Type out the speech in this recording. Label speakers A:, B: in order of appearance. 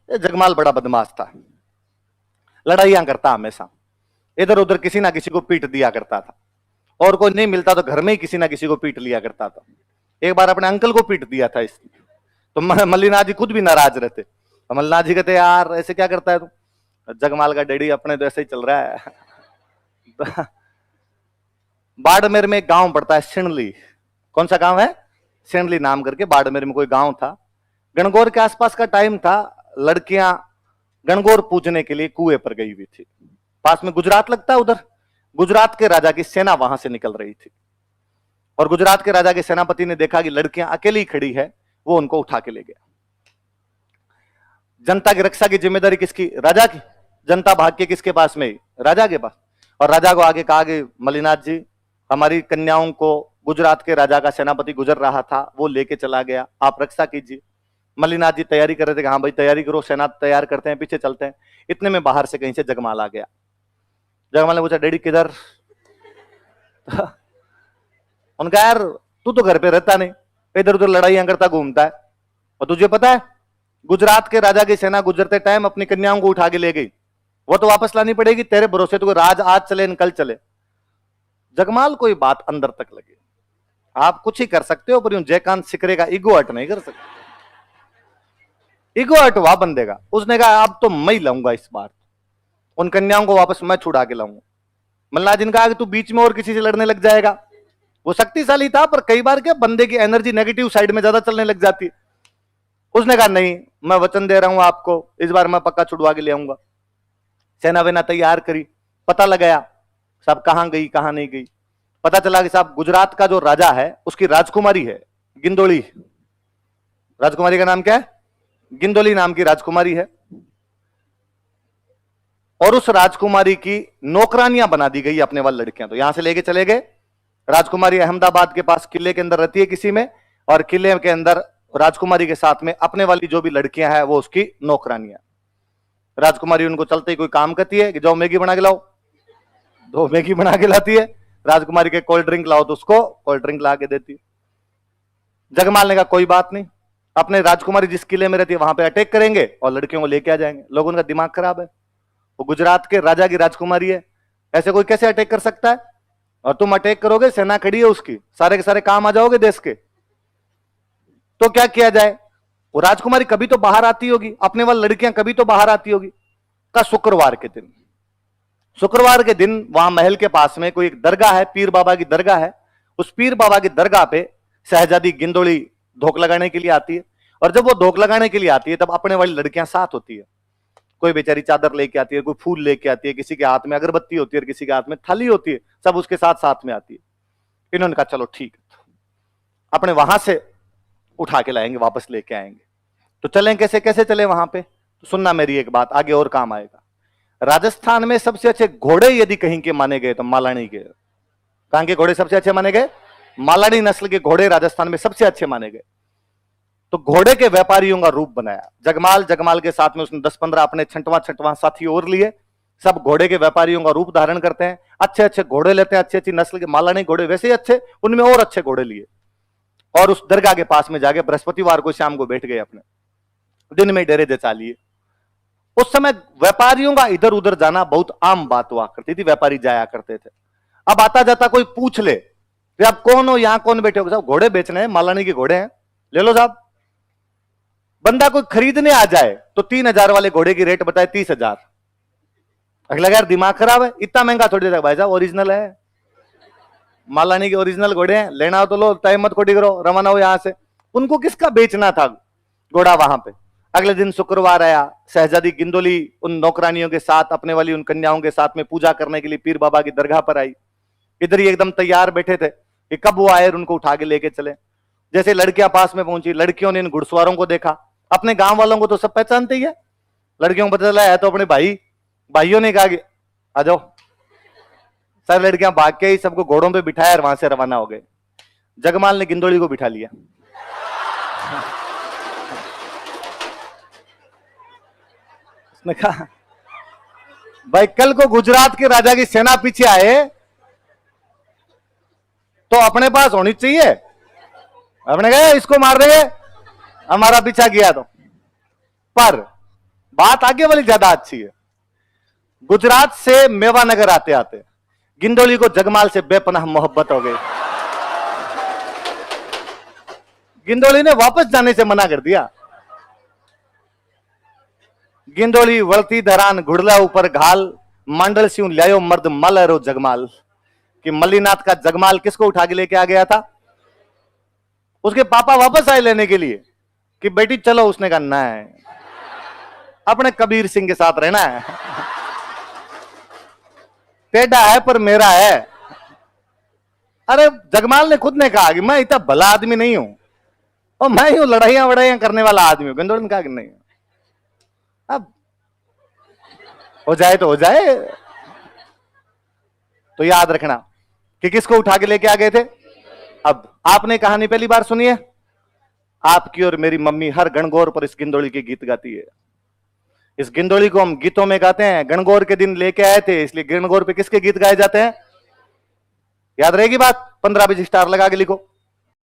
A: ये जगमाल बड़ा बदमाश था, लड़ाइयां करता हमेशा, इधर उधर किसी ना किसी को पीट दिया करता था, और कोई नहीं मिलता तो घर में ही किसी ना किसी को पीट लिया करता था। एक बार अपने अंकल को पीट दिया था इसने, तो मल्लीनाथ जी खुद भी नाराज रहते। तो मल्लीनाथ जी कहते यार ऐसे क्या करता है तू? जगमाल का डैडी अपने तो ऐसे ही चल रहा है। बाड़मेर में एक गांव पड़ता है सिणली। कौन सा गांव है? सिणली नाम करके बाड़मेर में कोई गांव था। गणगौर के आसपास का टाइम था, लड़कियां गणगौर पूजने के लिए कुएं पर गई हुई थी। पास में गुजरात लगता है, उधर गुजरात के राजा की सेना वहां से निकल रही थी, और गुजरात के राजा के सेनापति ने देखा कि लड़कियां अकेली खड़ी है, वो उनको उठा के ले गया। जनता की रक्षा की जिम्मेदारी किसकी? राजा की। जनता भाग के किसके पास में? राजा के पास। और राजा को आगे कहा कि मल्लीनाथ जी, हमारी कन्याओं को गुजरात के राजा का सेनापति गुजर रहा था, वो लेके चला गया, आप रक्षा कीजिए। मल्लीनाथ जी तैयारी कर रहे थे कि हाँ भाई तैयारी करो, सेना तैयार करते हैं, पीछे चलते हैं। इतने में बाहर से कहीं से जगमाल आ गया। जगमाल ने पूछा डैडी किधर? उनका यार तू तो घर पे रहता नहीं, इधर उधर लड़ाइयां करता घूमता है, और तुझे पता है गुजरात के राजा की सेना गुजरते टाइम अपनी कन्याओं को उठा के ले गई, वो तो वापस लानी पड़ेगी, तेरे भरोसे तो राज आज चले न कल चले। जगमाल को ये बात अंदर तक लगी। आप कुछ ही कर सकते हो, पर यूं जयकांत सिकरे का ईगो हट नहीं कर सकते। ईगो हट हुआ बंदे का। उसने कहा अब तो मैं ही लाऊंगा इस बार, उन कन्याओं को वापस मैं छुड़ा के लाऊंगा। मल्लाह जी ने कहा कि तू बीच में और किसी से लड़ने लग जाएगा। वो शक्तिशाली था, पर कई बार क्या बंदे की एनर्जी नेगेटिव साइड में ज्यादा चलने लग जाती है। उसने कहा नहीं, मैं वचन दे रहा हूं आपको, इस बार मैं पक्का छुड़वा के ले आऊंगा। सेना वेना तैयार करी, पता लगाया सब कहां गई कहां नहीं गई। पता चला कि साहब गुजरात का जो राजा है उसकी राजकुमारी है गिंदोली। राजकुमारी का नाम क्या है? गिंदोली नाम की राजकुमारी है, और उस राजकुमारी की नौकरानियां बना दी गई अपने वाली लड़कियां। तो यहां से लेके चले गए। राजकुमारी अहमदाबाद के पास किले के अंदर रहती है किसी में, और किले के अंदर राजकुमारी के साथ में अपने वाली जो भी लड़कियां हैं वो उसकी नौकरानियां। राजकुमारी उनको चलते ही कोई काम करती है कि जाओ मैगी बना के लाओ, दो मैगी बना के लाती है। राजकुमारी के कोल्ड ड्रिंक लाओ तो उसको कोल्ड ड्रिंक ला के देती है। जगमाल ने कहा कोई बात नहीं, अपने राजकुमारी जिस किले में रहती है वहां पे अटैक करेंगे और लड़कियों को लेके आ जाएंगे। लोगों का दिमाग खराब है, वो गुजरात के राजा की राजकुमारी है, ऐसे कोई कैसे अटैक कर सकता है? और तुम अटैक करोगे, सेना खड़ी है उसकी, सारे के सारे काम आ जाओगे देश के। तो क्या किया जाए? वो राजकुमारी कभी तो बाहर आती होगी, अपने वाली लड़कियां कभी तो बाहर आती होगी। का शुक्रवार के दिन, शुक्रवार के दिन वहां महल के पास में कोई एक दरगाह है, पीर बाबा की दरगाह है। उस पीर बाबा की दरगाह पे शहजादी गिंदोली धोख लगाने के लिए आती है। और जब वो धोख लगाने के लिए आती है तब अपने वाली लड़कियां साथ होती है। कोई बेचारी चादर लेके आती है, कोई फूल लेके आती है, किसी के हाथ में अगरबत्ती होती है और किसी के हाथ में थाली होती है, सब उसके साथ साथ में आती है। इन्होंने कहा चलो ठीक है, अपने वहां से उठा के लाएंगे, वापस लेके आएंगे। तो चलें कैसे? कैसे चले वहां पे? तो सुनना मेरी एक बात, आगे और काम आएगा। राजस्थान में सबसे अच्छे घोड़े यदि कहीं के माने गए तो मालानी के। कहां के घोड़े सबसे अच्छे माने गए? मालानी नस्ल के घोड़े राजस्थान में सबसे अच्छे माने गए। तो घोड़े के व्यापारियों का रूप बनाया जगमाल। जगमाल के साथ में उसने 10-15 अपने छंटवा साथी और लिए। सब घोड़े के व्यापारियों का रूप धारण करते हैं, अच्छे अच्छे घोड़े लेते हैं, अच्छी अच्छी नस्ल के मालानी घोड़े वैसे ही अच्छे, उनमें और अच्छे घोड़े लिए। और उस दरगाह के पास में जाके बृहस्पतिवार को शाम को बैठ गए, अपने दिन में डेरे जचा लिए। उस समय व्यापारियों का इधर उधर जाना बहुत आम बात हुआ करती थी, व्यापारी जाया करते थे। अब आता जाता कोई पूछ ले कि आप कौन हो, यहां कौन बैठे हो? साहब घोड़े बेचने हैं, मालानी के घोड़े हैं, ले लो साहब। बंदा कोई खरीदने आ जाए तो 3,000 वाले घोड़े की रेट बताए 30,000। अगला यार दिमाग खराब है, इतना महंगा थोड़ी देता। भाई साहब ओरिजिनल है, मालानी के ओरिजिनल घोड़े हैं, लेना हो तो लो, टाइम मत खोटी करो, रवाना हो यहां से। उनको किसका बेचना था घोड़ा वहां पे? अगले दिन शुक्रवार आया, शहजादी गिंदोली उन नौकरानियों के साथ, अपने वाली उन कन्याओं के साथ में पूजा करने के लिए पीर बाबा की दरगाह पर आई। इधर ही एकदम तैयार बैठे थे कि कब वो आए और उनको उठा के लेके चले। जैसे लड़कियां पास में पहुंची, लड़कियों ने इन घुड़सवारों को देखा। अपने गांव वालों को तो सब पहचानते ही है, लड़कियों को पता चला है तो अपने भाई। भाइयों ने कहा कि आ जाओ। सारी लड़कियां भाग के ही सबको घोड़ों पे बिठाया और वहां से रवाना हो गए। जगमाल ने गिंदोली को बिठा लिया। उसने कहा भाई कल को गुजरात के राजा की सेना पीछे आए तो अपने पास होनी चाहिए। अपने कहा इसको मार देंगे हमारा पीछा किया तो। पर बात आगे वाली ज्यादा अच्छी है। गुजरात से मेवानगर आते आते गिंदोली को जगमाल से बेपनाह मोहब्बत हो गई। गिंदोली ने वापस जाने से मना कर दिया। गिंदोली वळती धरान घुड़ला ऊपर घाल, मंडल सिंह ल्यायो मर्द मलरो जगमाल। कि मल्लीनाथ का जगमाल किसको उठा के लेके आ गया था? उसके पापा वापस आए लेने के लिए कि बेटी चलो, उसने कहा नहीं, अपने कबीर सिंह के साथ रहना है। टेढ़ा है पर मेरा है। अरे जगमाल ने खुद ने कहा कि मैं इतना भला आदमी नहीं हूं और मैं यूं लड़ाइयां वड़ाइयां करने वाला आदमी हूं। गिंदोली ने कहा कि नहीं, अब हो जाए तो हो जाए। तो याद रखना कि किसको उठा के लेके आ गए थे। अब आपने कहानी पहली बार सुनी है। आपकी और मेरी मम्मी हर गणगौर पर इस गिंदोली के गीत गाती है। इस गिंदोली को हम गीतों में गाते हैं। गणगौर के दिन लेके आए थे, इसलिए गणगौर पे किसके गीत गाए जाते हैं? याद रहेगी बात? 15 बजे स्टार लगा के लिखो।